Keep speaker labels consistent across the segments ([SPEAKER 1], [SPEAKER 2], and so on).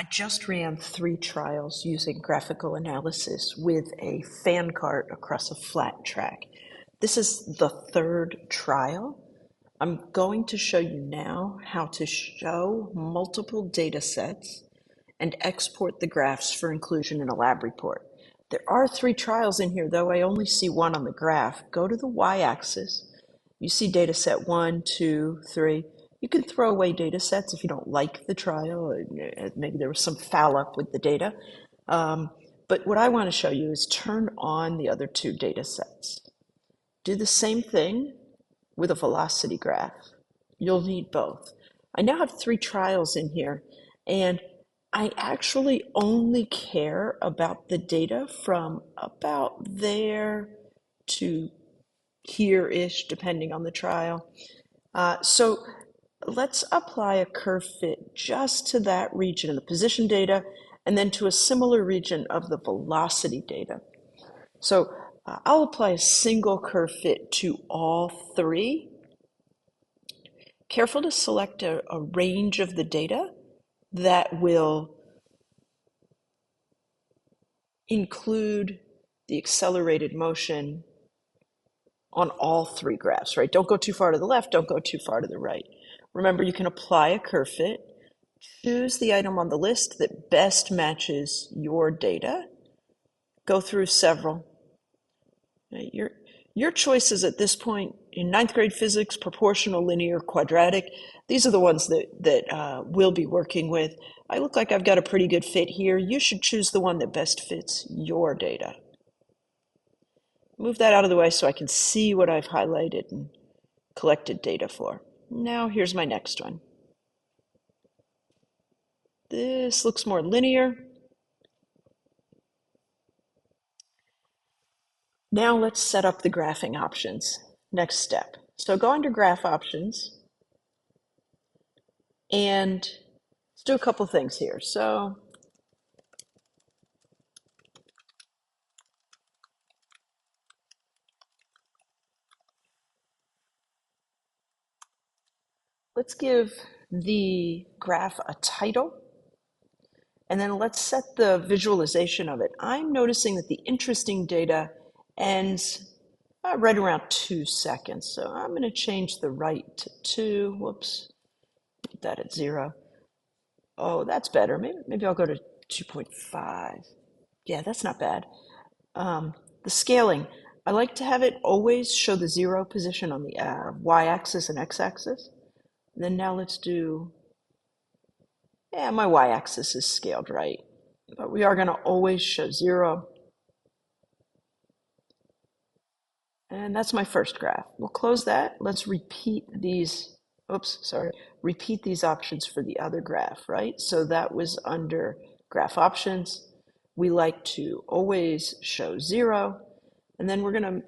[SPEAKER 1] I just ran 3 trials using graphical analysis with a fan cart across a flat track. This is the 3rd trial. I'm going to show you now how to show multiple data sets and export the graphs for inclusion in a lab report. There are 3 trials in here, though I only see 1 on the graph. Go to the y-axis. You see data set 1, 2, 3. You can throw away data sets if you don't like the trial. Maybe there was some foul up with the data. But what I want to show you is turn on the other 2 data sets. Do the same thing with a velocity graph. You'll need both. I now have 3 trials in here, and I actually only care about the data from about there to here-ish, depending on the trial. So let's apply a curve fit just to that region of the position data and then to a similar region of the velocity data. So I'll apply a single curve fit to all 3. Careful to select a range of the data that will include the accelerated motion on all 3 graphs, right? Don't go too far to the left, don't go too far to the right. Remember, you can apply a curve fit, choose the item on the list that best matches your data, go through several. Your choices at this point in 9th grade physics, proportional, linear, quadratic, these are the ones that we'll be working with. I look like I've got a pretty good fit here. You should choose the one that best fits your data. Move that out of the way so I can see what I've highlighted and collected data for. Now here's my next one. This looks more linear. Now let's set up the graphing options. Next step. So go under graph options and let's do a couple things here. So let's give the graph a title, and then let's set the visualization of it. I'm noticing that the interesting data ends right around 2 seconds. So I'm going to change the right to 2. Whoops, put that at 0. Oh, that's better. Maybe I'll go to 2.5. Yeah, that's not bad. The scaling, I like to have it always show the 0 position on the y-axis and x-axis. Then now let's do, yeah, my y-axis is scaled right, but we are going to always show 0. And that's my first graph. We'll close that. Let's repeat these, repeat these options for the other graph, right? So that was under graph options. We like to always show 0. And then we're going to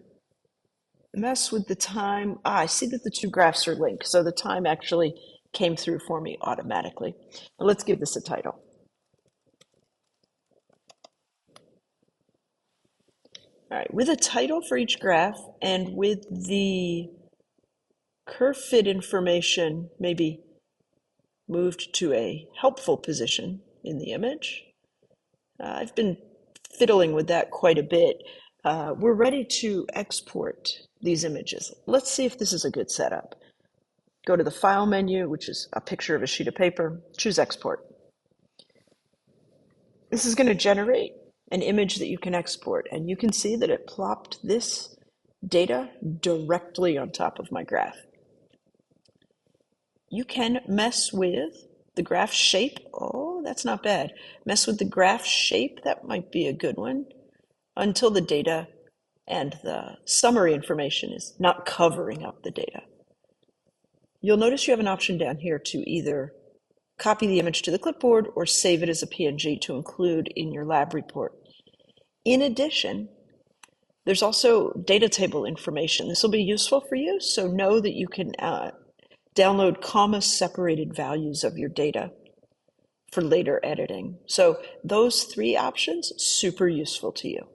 [SPEAKER 1] mess with the time. I see that the 2 graphs are linked, so the time actually came through for me automatically. Now let's give this a title. All right, with a title for each graph and with the curve fit information maybe moved to a helpful position in the image. I've been fiddling with that quite a bit. We're ready to export these images. Let's see if this is a good setup. Go to the File menu, which is a picture of a sheet of paper, choose Export. This is going to generate an image that you can export, and you can see that it plopped this data directly on top of my graph. You can mess with the graph shape. Oh, that's not bad. Mess with the graph shape, that might be a good one, until the data and the summary information is not covering up the data. You'll notice you have an option down here to either copy the image to the clipboard or save it as a PNG to include in your lab report. In addition, there's also data table information. This will be useful for you, so know that you can download comma-separated values of your data for later editing. So those 3 options, super useful to you.